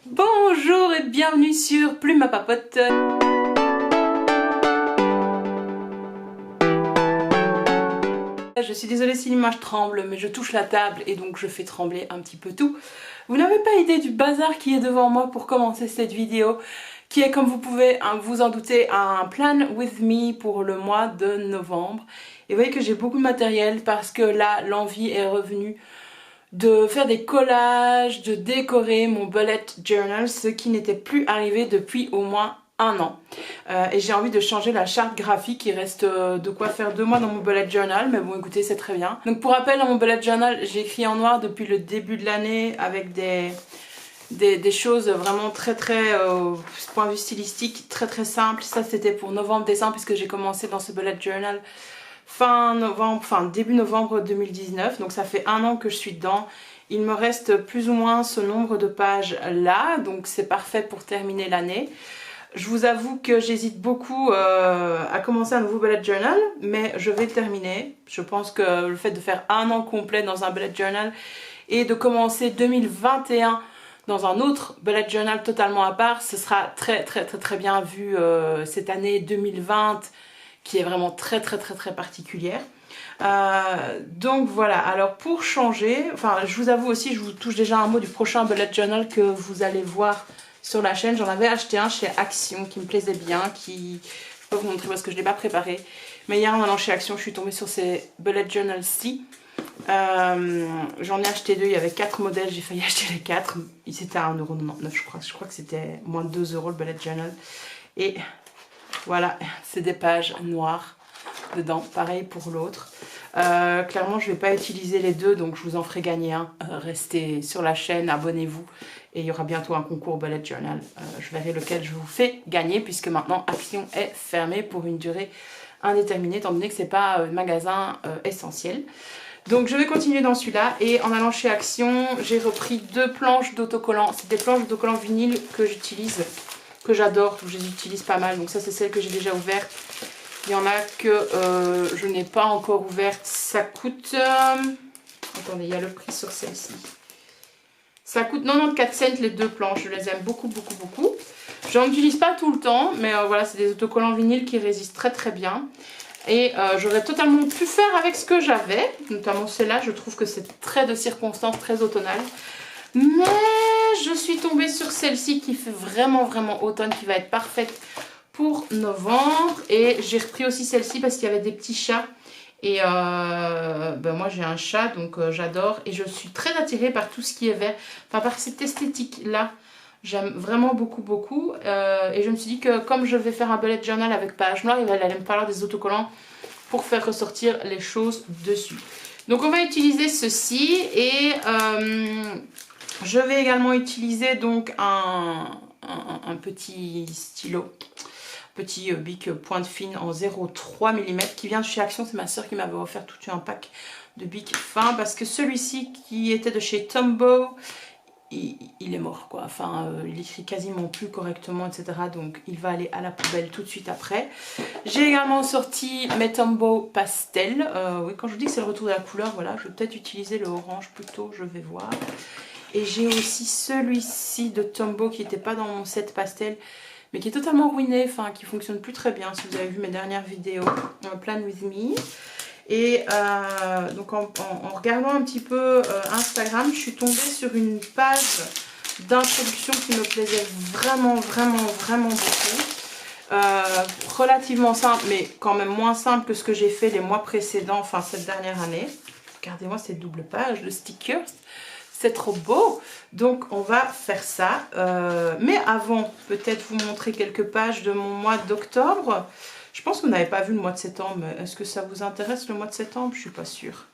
Bonjour et bienvenue sur Plume à Papote. Je suis désolée si l'image tremble, mais je touche la table et donc je fais trembler un petit peu tout. Vous n'avez pas idée du bazar qui est devant moi pour commencer cette vidéo, qui est, comme vous pouvez vous en douter, un plan with me pour le mois de novembre. Et vous voyez que j'ai beaucoup de matériel parce que là, l'envie est revenue de faire des collages, de décorer mon bullet journal, ce qui n'était plus arrivé depuis au moins un an. Et j'ai envie de changer la charte graphique. Il reste de quoi faire 2 mois dans mon bullet journal, mais bon écoutez, c'est très bien. Donc pour rappel, dans mon bullet journal, j'ai écrit en noir depuis le début de l'année avec des choses vraiment très point de vue stylistique, très simples. Ça c'était pour novembre-décembre puisque j'ai commencé dans ce bullet journal début novembre 2019, donc ça fait un an que je suis dedans. Il me reste plus ou moins ce nombre de pages là, donc c'est parfait pour terminer l'année. Je vous avoue que j'hésite beaucoup à commencer un nouveau bullet journal, mais je vais le terminer. Je pense que le fait de faire un an complet dans un bullet journal et de commencer 2021 dans un autre bullet journal totalement à part, ce sera très bien vu cette année 2020 qui est vraiment très particulière. Donc voilà, alors pour changer, enfin je vous avoue aussi, je vous touche déjà un mot du prochain bullet journal que vous allez voir sur la chaîne. J'en avais acheté un chez Action qui me plaisait bien, je peux vous montrer parce que je ne l'ai pas préparé. Mais hier en allant chez Action, je suis tombée sur ces bullet journals-ci. J'en ai acheté 2, il y avait 4 modèles, j'ai failli acheter les 4. C'était à 1,99 €, je crois que c'était moins de 2 € le bullet journal. Et voilà, c'est des pages noires dedans, pareil pour l'autre. Clairement, je ne vais pas utiliser les deux, donc je vous en ferai gagner un. Restez sur la chaîne, abonnez-vous. Et il y aura bientôt un concours bullet journal. Je verrai lequel je vous fais gagner, puisque maintenant Action est fermée pour une durée indéterminée, étant donné que ce n'est pas un magasin essentiel. Donc je vais continuer dans celui-là. Et en allant chez Action, j'ai repris 2 planches d'autocollants. C'est des planches d'autocollants vinyle que j'utilise, que j'adore, que je les utilise pas mal. Donc ça, c'est celle que j'ai déjà ouverte. Il y en a que je n'ai pas encore ouverte. Ça coûte... attendez, il y a le prix sur celle-ci. Ça coûte 94 cents les 2 planches. Je les aime beaucoup. J'en utilise pas tout le temps, mais voilà, c'est des autocollants vinyles qui résistent très bien. Et j'aurais totalement pu faire avec ce que j'avais, notamment celle-là. Je trouve que c'est très de circonstance, très automnale. Mais je suis tombée sur celle-ci qui fait vraiment automne, qui va être parfaite pour novembre. Et j'ai repris aussi celle-ci parce qu'il y avait des petits chats. Et moi j'ai un chat, donc j'adore. Et je suis très attirée par tout ce qui est vert, enfin par cette esthétique-là. J'aime vraiment beaucoup. Et je me suis dit que comme je vais faire un bullet journal avec page noire, il allait me falloir des autocollants pour faire ressortir les choses dessus. Donc on va utiliser ceci et je vais également utiliser donc un petit stylo. Petit bic pointe fine en 0,3 mm qui vient de chez Action. C'est ma soeur qui m'avait offert tout un pack de bics fins parce que celui-ci qui était de chez Tombow, il est mort quoi. Enfin, il écrit quasiment plus correctement, etc. Donc il va aller à la poubelle tout de suite après. J'ai également sorti mes Tombow pastel. Oui, quand je vous dis que c'est le retour de la couleur, voilà, je vais peut-être utiliser le orange plutôt, je vais voir. Et j'ai aussi celui-ci de Tombow qui n'était pas dans mon set pastel, mais qui est totalement ruiné, enfin qui fonctionne plus très bien si vous avez vu mes dernières vidéos, Plan with me. Et donc en regardant un petit peu Instagram, je suis tombée sur une page d'introduction qui me plaisait vraiment beaucoup. Relativement simple, mais quand même moins simple que ce que j'ai fait les mois précédents, enfin cette dernière année. Regardez-moi cette double page de stickers. C'est trop beau, donc on va faire ça. Mais avant, peut-être vous montrer quelques pages de mon mois d'octobre. Je pense que vous n'avez pas vu le mois de septembre. Est-ce que ça vous intéresse le mois de septembre? Je suis pas sûre.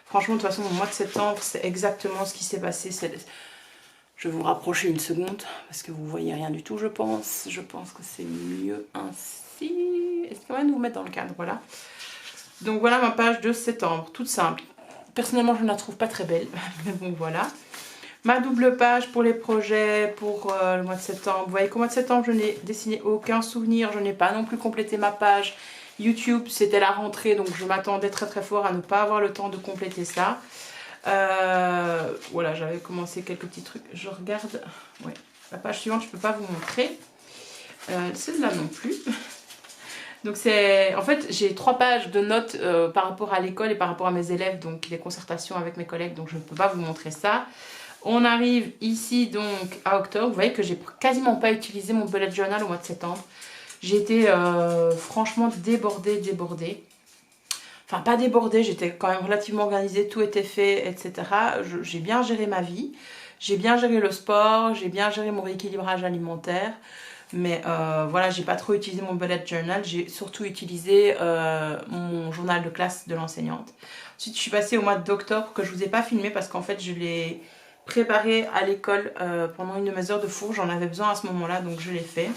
Franchement, de toute façon, mon mois de septembre, c'est exactement ce qui s'est passé. Je vais vous rapprocher une seconde parce que vous voyez rien du tout, je pense. Je pense que c'est mieux ainsi. Est-ce qu'on va nous mettre dans le cadre? Voilà. Donc voilà ma page de septembre, toute simple. Personnellement, je ne la trouve pas très belle, mais bon, voilà. Ma double page pour les projets pour le mois de septembre. Vous voyez qu'au mois de septembre, je n'ai dessiné aucun souvenir. Je n'ai pas non plus complété ma page YouTube. C'était la rentrée, donc je m'attendais très fort à ne pas avoir le temps de compléter ça. Voilà, j'avais commencé quelques petits trucs. Je regarde. Ouais. La page suivante, je ne peux pas vous montrer. Celle-là non plus. Donc c'est, en fait, j'ai 3 pages de notes par rapport à l'école et par rapport à mes élèves, donc les concertations avec mes collègues, donc je ne peux pas vous montrer ça. On arrive ici donc à octobre. Vous voyez que j'ai quasiment pas utilisé mon bullet journal au mois de septembre. J'ai été franchement débordée. Enfin, pas débordée, j'étais quand même relativement organisée, tout était fait, etc. J'ai bien géré ma vie, j'ai bien géré le sport, j'ai bien géré mon rééquilibrage alimentaire. Mais voilà, j'ai pas trop utilisé mon bullet journal, j'ai surtout utilisé mon journal de classe de l'enseignante. Ensuite, je suis passée au mois d'octobre que je vous ai pas filmé parce qu'en fait, je l'ai préparé à l'école pendant une de mes heures de four. J'en avais besoin à ce moment-là, donc je l'ai fait.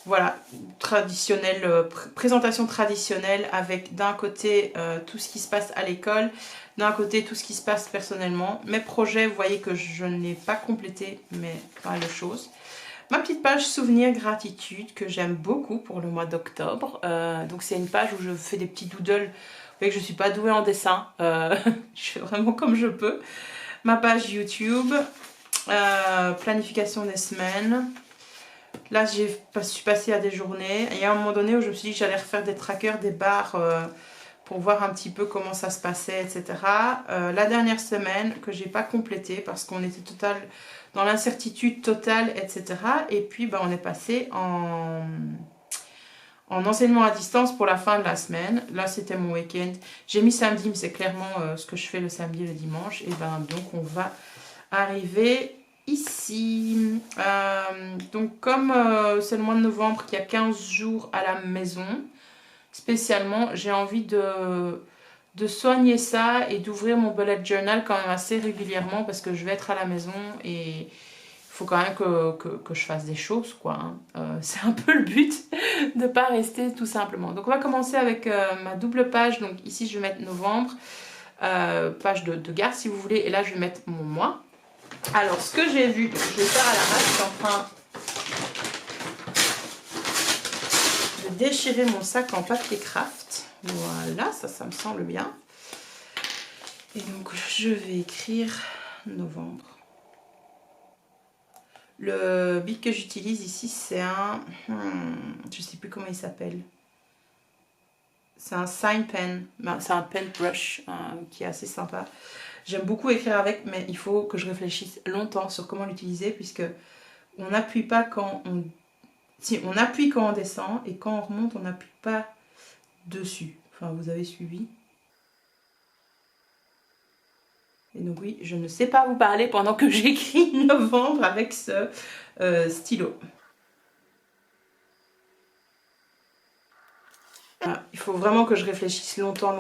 Voilà, traditionnelle, présentation traditionnelle avec d'un côté tout ce qui se passe à l'école, d'un côté tout ce qui se passe personnellement. Mes projets, vous voyez que je n'ai pas complété, mais pas mal de choses. Ma petite page souvenir gratitude que j'aime beaucoup pour le mois d'octobre. Donc c'est une page où je fais des petits doodles. Vous voyez que je ne suis pas douée en dessin. Je fais vraiment comme je peux. Ma page YouTube. Planification des semaines. Là, je suis passée à des journées. Et il y a un moment donné où je me suis dit que j'allais refaire des trackers, des barres pour voir un petit peu comment ça se passait, etc. La dernière semaine que j'ai pas complété parce qu'on était dans l'incertitude totale, etc. Et puis, on est passé en enseignement à distance pour la fin de la semaine. Là, c'était mon week-end. J'ai mis samedi, mais c'est clairement ce que je fais le samedi et le dimanche. Et donc, on va arriver ici. Donc, comme c'est le mois de novembre, qu'il y a 15 jours à la maison, spécialement, j'ai envie de soigner ça et d'ouvrir mon bullet journal quand même assez régulièrement parce que je vais être à la maison et il faut quand même que je fasse des choses, quoi. C'est un peu le but de ne pas rester tout simplement. Donc on va commencer avec ma double page. Donc ici je vais mettre novembre, page de garde si vous voulez, et là je vais mettre mon mois. Alors ce que j'ai vu, je vais faire à la main, je suis en train de déchirer mon sac en papier craft. Voilà, ça me semble bien. Et donc je vais écrire novembre. Le bic que j'utilise ici, c'est un... je sais plus comment il s'appelle. C'est un sign pen. C'est un pen brush qui est assez sympa. J'aime beaucoup écrire avec, mais il faut que je réfléchisse longtemps sur comment l'utiliser, puisque on n'appuie pas quand on... Si, on appuie quand on descend, et quand on remonte, on n'appuie pas dessus. Enfin, vous avez suivi. Et donc oui, je ne sais pas vous parler pendant que j'écris novembre avec ce stylo. Voilà, il faut vraiment que je réfléchisse longtemps.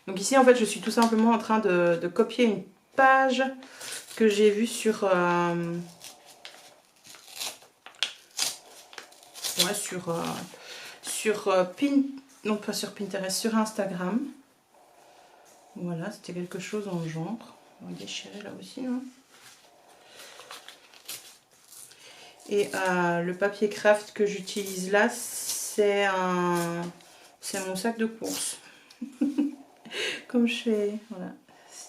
Donc ici, en fait, je suis tout simplement en train de copier une page que j'ai vue sur... non pas sur Pinterest, sur Instagram. Voilà, c'était quelque chose en genre. On va déchirer là aussi. Hein. Et le papier craft que j'utilise là, c'est mon sac de course. Comme je fais, voilà.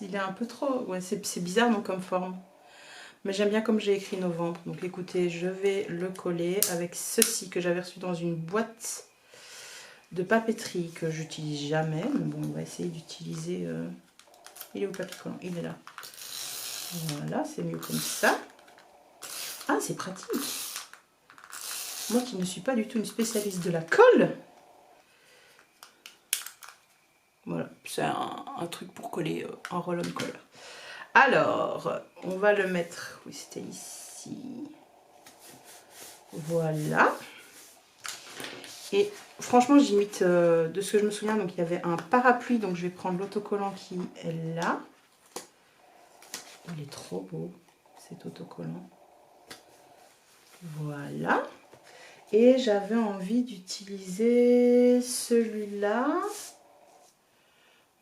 Il est un peu trop... Ouais, c'est bizarre non, comme forme. Mais j'aime bien comme j'ai écrit novembre. Donc écoutez, je vais le coller avec ceci que j'avais reçu dans une boîte de papeterie que j'utilise jamais. Mais bon, on va essayer d'utiliser... Il est où le papier collant? Il est là. Voilà, c'est mieux comme ça. Ah, c'est pratique. Moi qui ne suis pas du tout une spécialiste de la colle. Voilà, c'est un truc pour coller en roll-on color. Alors, on va le mettre... Oui, c'était ici. Voilà. Et franchement, j'imite de ce que je me souviens. Donc, il y avait un parapluie. Donc, je vais prendre l'autocollant qui est là. Il est trop beau, cet autocollant. Voilà. Et j'avais envie d'utiliser celui-là.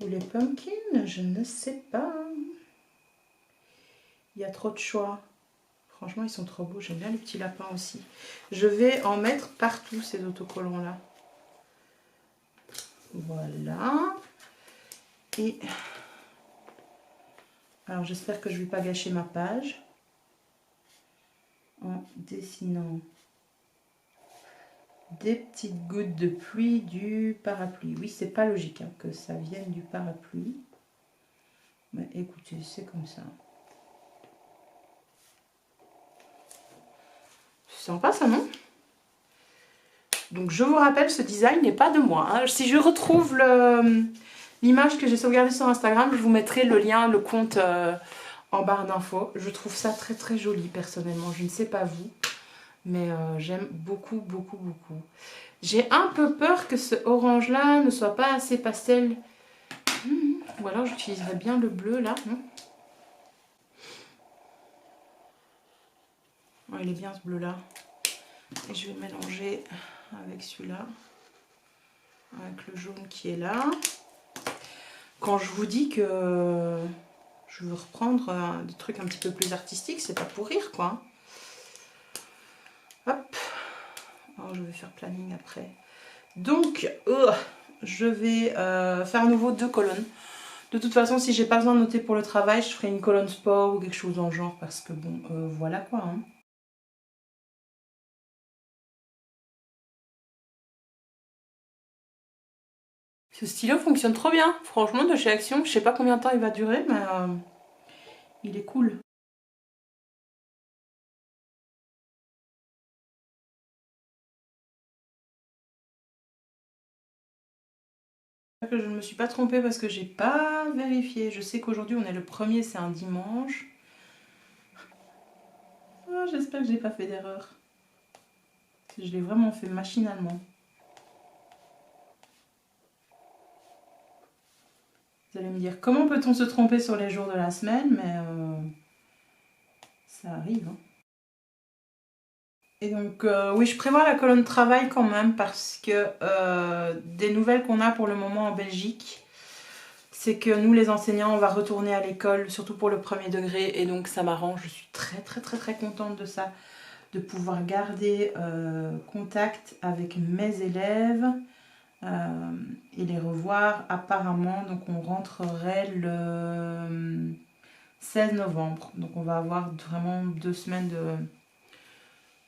Ou les pumpkins, je ne sais pas. Il y a trop de choix. Franchement, ils sont trop beaux. J'aime bien les petits lapins aussi. Je vais en mettre partout, ces autocollants-là. Voilà. Et... alors, j'espère que je ne vais pas gâcher ma page. en dessinant des petites gouttes de pluie du parapluie. Oui, c'est pas logique hein, que ça vienne du parapluie. Mais écoutez, c'est comme ça. C'est sympa ça, non? Donc je vous rappelle, ce design n'est pas de moi. Hein. Si je retrouve l'image que j'ai sauvegardée sur Instagram, je vous mettrai le lien, le compte en barre d'infos. Je trouve ça très très joli personnellement. Je ne sais pas vous, mais j'aime beaucoup beaucoup beaucoup. J'ai un peu peur que ce orange là ne soit pas assez pastel. Ou alors j'utiliserais bien le bleu là. Oh, il est bien ce bleu là. Et je vais mélanger avec celui-là. Avec le jaune qui est là. Quand je vous dis que je veux reprendre des trucs un petit peu plus artistiques, c'est pas pour rire quoi. Hop. Alors, je vais faire planning après. Donc, je vais faire à nouveau 2 colonnes. De toute façon, si j'ai pas besoin de noter pour le travail, je ferai une colonne sport ou quelque chose en genre parce que bon, voilà quoi. Hein. Ce stylo fonctionne trop bien. Franchement, de chez Action, je sais pas combien de temps il va durer, mais il est cool. Que je ne me suis pas trompée parce que j'ai pas vérifié. Je sais qu'aujourd'hui on est le 1er, c'est un dimanche. Oh, j'espère que j'ai pas fait d'erreur. Je l'ai vraiment fait machinalement. Vous allez me dire comment peut-on se tromper sur les jours de la semaine, mais ça arrive. Hein. Et donc oui, je prévois la colonne travail quand même parce que des nouvelles qu'on a pour le moment en Belgique, c'est que nous les enseignants on va retourner à l'école, surtout pour le 1er degré, et donc ça m'arrange, je suis très très très très contente de ça, de pouvoir garder contact avec mes élèves et les revoir apparemment. Donc on rentrerait le 16 novembre, donc on va avoir vraiment 2 semaines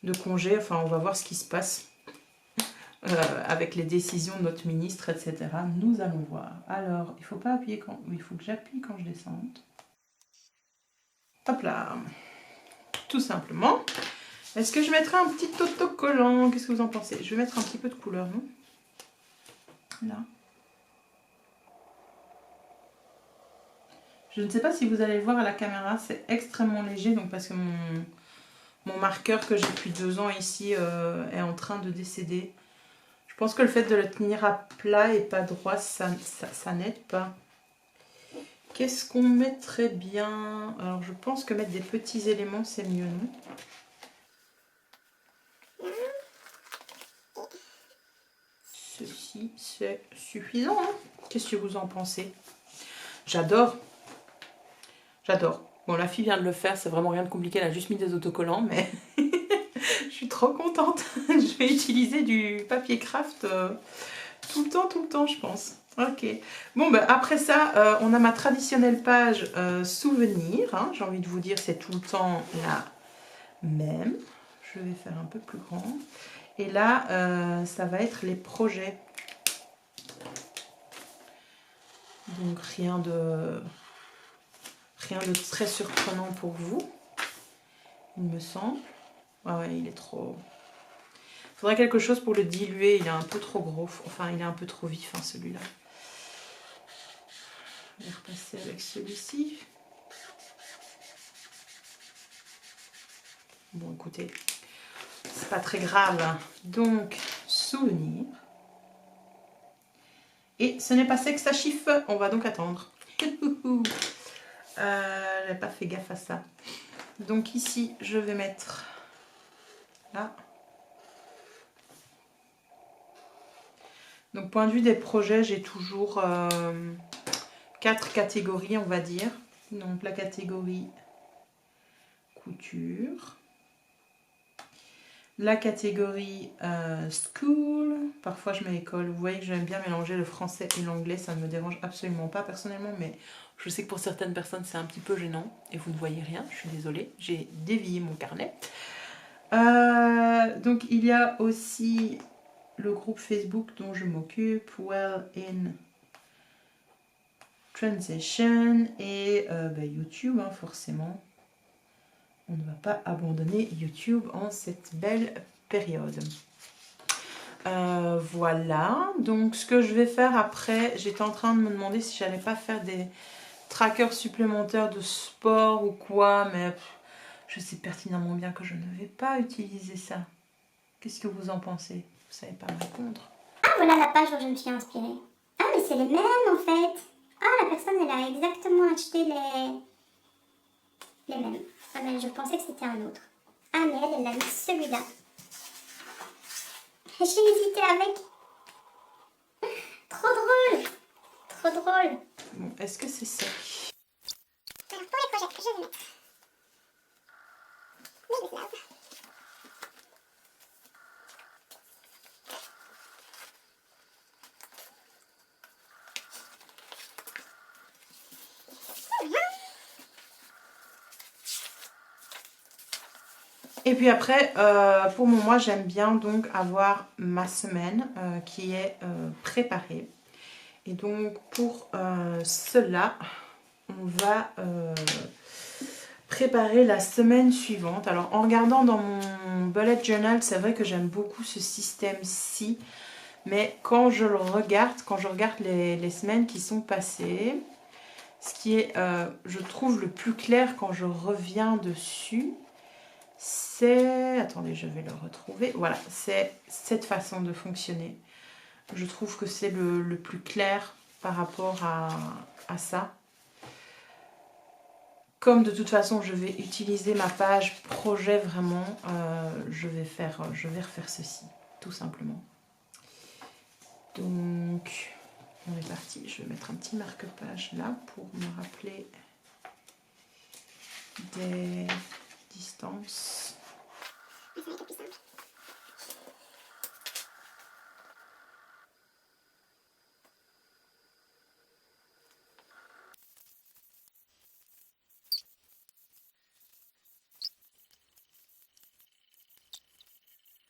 de congé, enfin on va voir ce qui se passe avec les décisions de notre ministre, etc. Nous allons voir. Alors, il faut pas appuyer quand... Il faut que j'appuie quand je descende. Hop là. Tout simplement. Est-ce que je mettrai un petit autocollant? Qu'est-ce que vous en pensez? Je vais mettre un petit peu de couleur, non? Là. Je ne sais pas si vous allez le voir à la caméra, c'est extrêmement léger, donc parce que mon marqueur que j'ai depuis 2 ans ici est en train de décéder. Je pense que le fait de le tenir à plat et pas droit, ça n'aide pas. Qu'est-ce qu'on mettrait bien? Alors je pense que mettre des petits éléments c'est mieux, non? Ceci c'est suffisant, hein? Qu'est-ce que vous en pensez? J'adore. J'adore. Bon, la fille vient de le faire, c'est vraiment rien de compliqué, elle a juste mis des autocollants, mais je suis trop contente. Je vais utiliser du papier craft tout le temps, je pense. Ok. Bon, ben, après ça, on a ma traditionnelle page souvenirs. Hein. J'ai envie de vous dire, c'est tout le temps la même. Je vais faire un peu plus grand. Et là, ça va être les projets. Donc, rien de très surprenant pour vous, il me semble. Ah ouais, il est trop... Il faudrait quelque chose pour le diluer, il est un peu trop gros. Enfin, il est un peu trop vif, hein, celui-là. Je vais repasser avec celui-ci. Bon, écoutez, c'est pas très grave. Donc, souvenir. Et ce n'est pas sec, ça chiffre. On va donc attendre. J'ai pas fait gaffe à ça. Donc ici, je vais mettre là. Donc, point de vue des projets, j'ai toujours 4 catégories, on va dire. Donc, la catégorie couture. La catégorie school. Parfois, je mets école. Vous voyez que j'aime bien mélanger le français et l'anglais. Ça ne me dérange absolument pas personnellement, mais je sais que pour certaines personnes, c'est un petit peu gênant. Et vous ne voyez rien, je suis désolée. J'ai dévié mon carnet. Donc il y a aussi le groupe Facebook dont je m'occupe, Well in Transition, et YouTube, hein, forcément. On ne va pas abandonner YouTube en cette belle période. Voilà, donc ce que je vais faire après, j'étais en train de me demander si j'allais pas faire des trackers supplémentaires de sport ou quoi, mais je sais pertinemment bien que je ne vais pas utiliser ça. Qu'est-ce que vous en pensez? Vous savez pas me répondre. Ah, voilà la page dont je me suis inspirée. Ah, mais c'est les mêmes en fait. Ah, la personne, elle a exactement acheté les mêmes. Ah, mais je pensais que c'était un autre. Ah, mais elle a mis celui-là. J'ai hésité avec. Trop drôle. Trop drôle. Bon, est-ce que c'est ça? Alors, pour les projets, je vais mettre Make Love. Et puis après, pour moi, j'aime bien donc avoir ma semaine qui est préparée. Et donc pour cela, on va préparer la semaine suivante. Alors en regardant dans mon bullet journal, c'est vrai que j'aime beaucoup ce système-ci. Mais quand je le regarde, quand je regarde les semaines qui sont passées, ce qui est, je trouve, le plus clair quand je reviens dessus, c'est... Attendez, je vais le retrouver. Voilà, c'est cette façon de fonctionner. Je trouve que c'est le plus clair par rapport à ça. Comme de toute façon, je vais utiliser ma page projet vraiment, je vais refaire ceci, tout simplement. Donc, on est parti. Je vais mettre un petit marque-page là pour me rappeler des distances. Ça va être plus simple.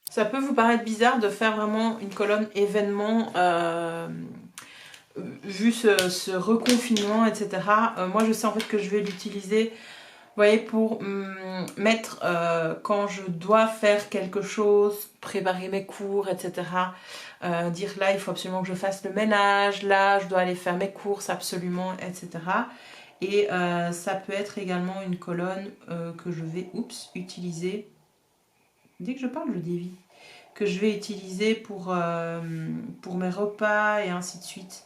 Ça peut vous paraître bizarre de faire vraiment une colonne événement vu ce reconfinement, etc. Moi, je sais en fait que je vais l'utiliser, vous voyez, pour mettre quand je dois faire quelque chose, préparer mes cours, etc. Dire là, il faut absolument que je fasse le ménage, là, je dois aller faire mes courses absolument, etc. Et ça peut être également une colonne que je vais utiliser. Dès que je parle, je dévie. Que je vais utiliser pour mes repas et ainsi de suite.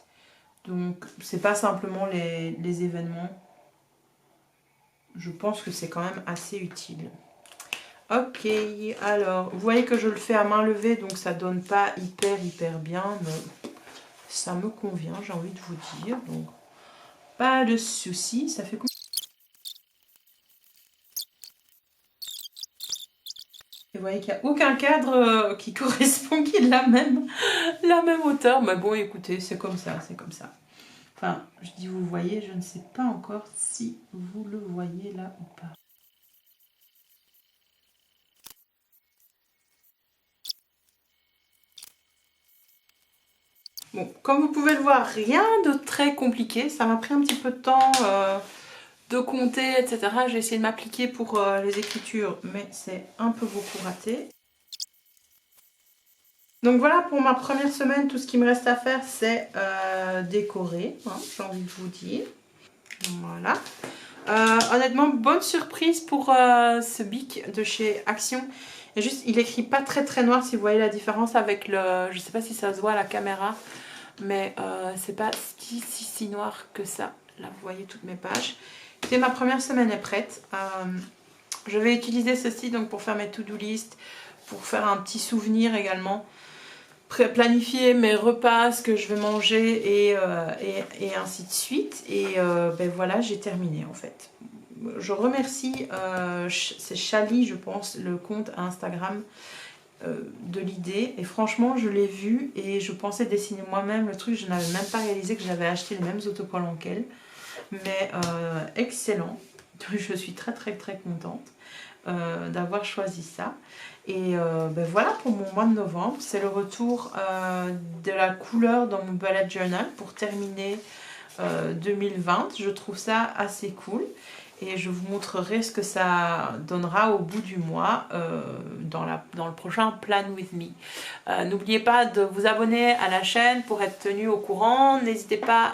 Donc, c'est pas simplement les événements. Je pense que c'est quand même assez utile. Ok, alors, vous voyez que je le fais à main levée, donc ça donne pas hyper bien, mais ça me convient, j'ai envie de vous dire. Donc, pas de souci, ça fait... Et vous voyez qu'il n'y a aucun cadre qui correspond, qui est la même hauteur. Mais bon, écoutez, c'est comme ça, c'est comme ça. Enfin, je dis vous voyez, je ne sais pas encore si vous le voyez là ou pas. Bon, comme vous pouvez le voir, rien de très compliqué. Ça m'a pris un petit peu de temps de compter, etc. J'ai essayé de m'appliquer pour les écritures, mais c'est un peu beaucoup raté. Donc voilà, pour ma première semaine, tout ce qui me reste à faire, c'est décorer, hein, j'ai envie de vous dire. Voilà. Honnêtement, bonne surprise pour ce bic de chez Action. Et juste, il écrit pas très noir, si vous voyez la différence avec le... Je sais pas si ça se voit à la caméra, mais c'est pas si noir que ça. Là, vous voyez toutes mes pages. Et ma première semaine est prête. Je vais utiliser ceci donc pour faire mes to-do list, pour faire un petit souvenir également. Planifier mes repas, ce que je vais manger et ainsi de suite. Et ben voilà, j'ai terminé en fait. Je remercie, c'est Chali, je pense, le compte Instagram de l'idée. Et franchement, je l'ai vu et je pensais dessiner moi-même le truc. Je n'avais même pas réalisé que j'avais acheté les mêmes autocollants qu'elle. Mais excellent. Je suis très contente. d'avoir choisi ça. Et ben voilà pour mon mois de novembre. C'est le retour de la couleur dans mon bullet journal pour terminer 2020. Je trouve ça assez cool. Et je vous montrerai ce que ça donnera au bout du mois dans le prochain Plan With Me. N'oubliez pas de vous abonner à la chaîne pour être tenu au courant. N'hésitez pas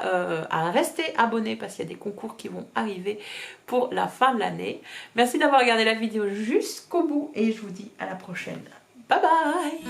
à rester abonné parce qu'il y a des concours qui vont arriver pour la fin de l'année. Merci d'avoir regardé la vidéo jusqu'au bout et je vous dis à la prochaine. Bye bye!